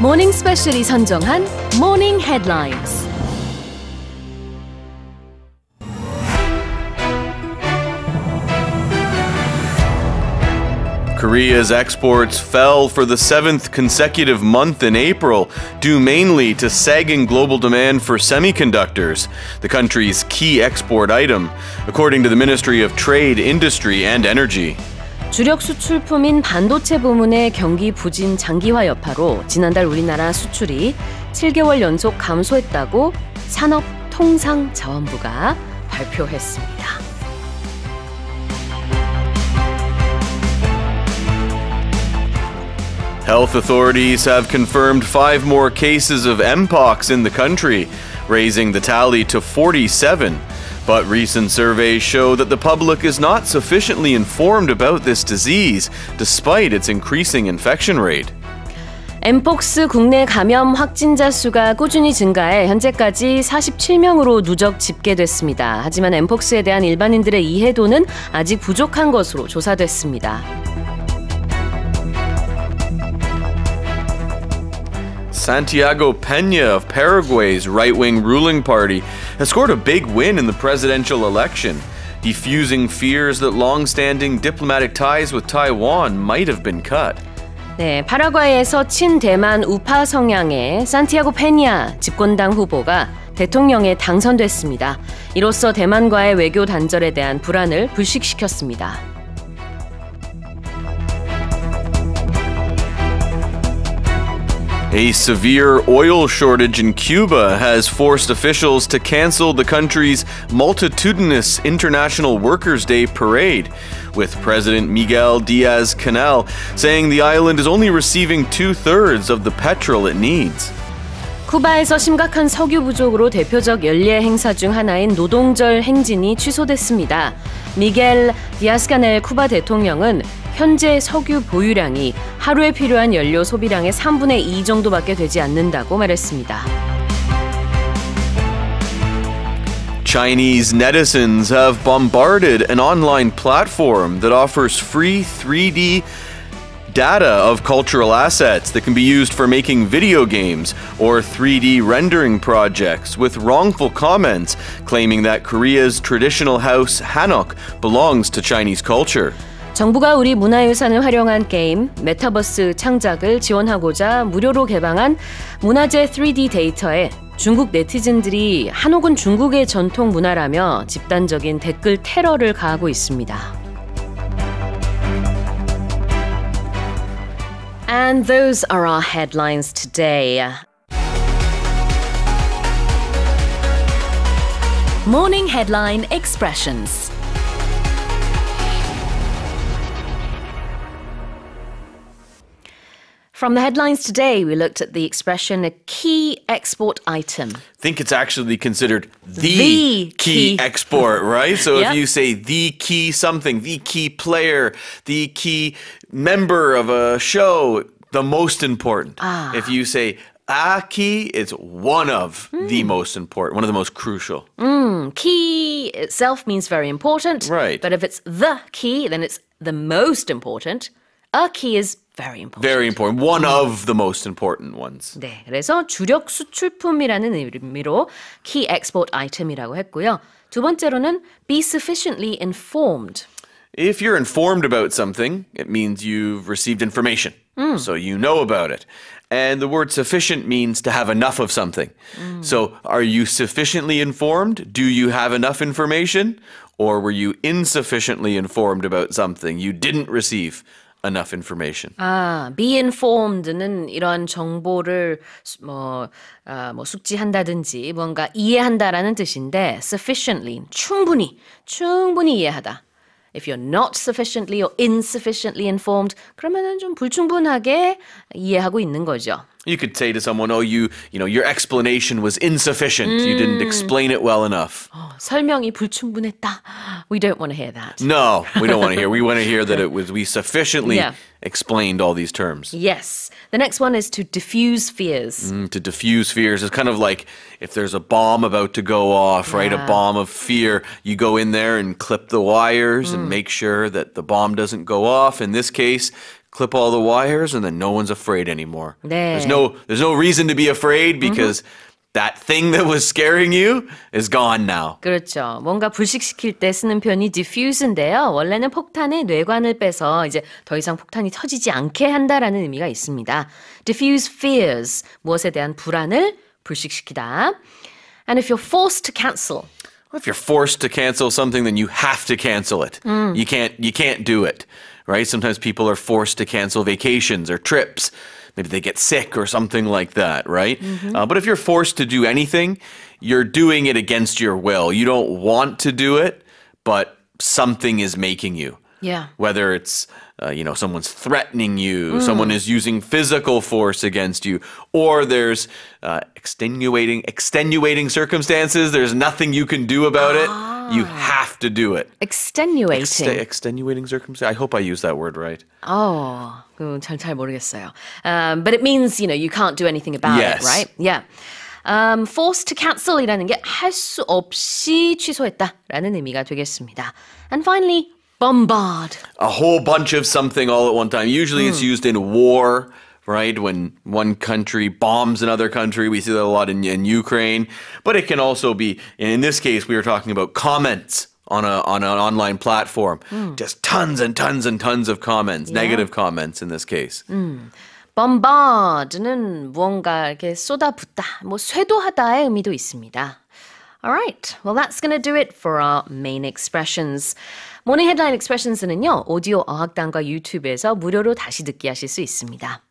모닝 스페셜이 선정한 모닝 헤드라인스. Korea's exports fell for the 7th consecutive month in April, due mainly to sagging global demand for semiconductors, the country's key export item, according to the Ministry of Trade, Industry and Energy. 주력 수출품인 반도체 부문의 경기 부진 장기화 여파로 지난달 우리나라 수출이 7개월 연속 감소했다고 산업통상자원부가 발표했습니다. Health authorities have confirmed 5 more cases of Mpox in the country, raising the tally to 47. But recent surveys show that the public is not sufficiently informed about this disease, despite its increasing infection rate. 엠폭스 국내 감염 확진자 수가 꾸준히 증가해 현재까지 47명으로 누적 집계됐습니다. 하지만 엠폭스에 대한 일반인들의 이해도는 아직 부족한 것으로 조사됐습니다. Santiago Peña of Paraguay's right-wing ruling party has scored a big win in the presidential election, defusing fears that long-standing diplomatic ties with Taiwan might have been cut. 네, 파라과이에서 친대만 우파 성향의 산티아고 페냐 집권당 후보가 대통령에 당선됐습니다. 이로써 대만과의 외교 단절에 대한 불안을 불식시켰습니다. A severe oil shortage in Cuba has forced officials to cancel the country's multitudinous International Workers' Day parade, with President Miguel Diaz-Canel saying the island is only receiving 2/3 of the petrol it needs. 쿠바에서 심각한 석유 부족으로 대표적 연례 행사 중 하나인 노동절 행진이 취소됐습니다. 미겔 디아스카넬 쿠바 대통령은 현재 석유 보유량이 하루에 필요한 연료 소비량의 3분의 2 정도밖에 되지 않는다고 말했습니다. Chinese netizens have bombarded an online platform that offers free 3D data of cultural assets that can be used for making video games or 3D rendering projects with wrongful comments claiming that Korea's traditional house Hanok belongs to Chinese culture. 정부가 우리 문화유산을 활용한 게임 메타버스 창작을 지원하고자 무료로 개방한 문화재 3D 데이터에 중국 네티즌들이 한옥은 중국의 전통 문화라며 집단적인 댓글 테러를 가하고 있습니다. And those are our headlines today. Morning Headline Expressions. From the headlines today, we looked at the expression a key export item. I think it's actually considered the key export, right? So Yep. if you say the key something, the key player, the key member of a show, the most important. If you say a key, it's one of the most important, one of the most crucial. Key itself means very important. Right. But if it's the key, then it's the most important. A key is very important. Very important. One of the most important ones. 네, 그래서 주력 수출품이라는 의미로 key export item이라고 했고요. 두 번째로는 be sufficiently informed. If you're informed about something, it means you've received information. So you know about it. And the word sufficient means to have enough of something. So are you sufficiently informed? Do you have enough information? Or were you insufficiently informed about something? You didn't receive enough information. be informed는 이런 정보를 숙지한다든지 뭔가 이해한다라는 뜻인데 sufficiently, 충분히 이해하다. If you're not sufficiently or insufficiently informed, 그러면은 좀 불충분하게 이해하고 있는 거죠. You could say to someone, "Oh, you know, your explanation was insufficient. You didn't explain it well enough." 설명이 불충분했다. We don't want to hear that. No, we don't want to hear. We want to hear that we sufficiently Yeah. explained all these terms. Yes. The next one is to diffuse fears. To diffuse fears is kind of like if there's a bomb about to go off, right? A Yeah. bomb of fear. You go in there and clip the wires and make sure that the bomb doesn't go off. In this case, clip all the wires and then no one's afraid anymore. 네. There's no reason to be afraid because that thing that was scaring you is gone now. 그렇죠. 뭔가 불식시킬 때 쓰는 표현이 diffuse인데요. 원래는 폭탄의 뇌관을 빼서 이제 더 이상 폭탄이 터지지 않게 한다라는 의미가 있습니다. Diffuse fears, 무엇에 대한 불안을 불식시키다. And if you're forced to cancel, If you're forced to cancel something, then you have to cancel it. You can't do it, right? Sometimes people are forced to cancel vacations or trips. Maybe they get sick or something like that, right? But if you're forced to do anything, you're doing it against your will. You don't want to do it, but something is making you. Yeah. Whether it's someone's threatening you, someone is using physical force against you, or there's extenuating circumstances. There's nothing you can do about it. You have to do it. extenuating. Extenuating circumstances. I hope I used that word right. 잘 모르겠어요. But it means, you can't do anything about Yes. it, right? Yeah. Forced to cancel이라는 게 할 수 없이 취소했다라는 의미가 되겠습니다. And finally, bombard. A whole bunch of something all at one time. Usually it's used in war, right? When one country bombs another country. We see that a lot in Ukraine. But it can also be, in this case, we were talking about comments on an online platform. Just tons and tons and tons of comments, negative comments in this case. bombard는 무언가 이렇게 쏟아붓다, 쇄도하다의 의미도 있습니다. Alright, well that's going to do it for our main expressions. 모닝 헤드라인 expressions는요, 오디오 어학당과 유튜브에서 무료로 다시 듣기 하실 수 있습니다.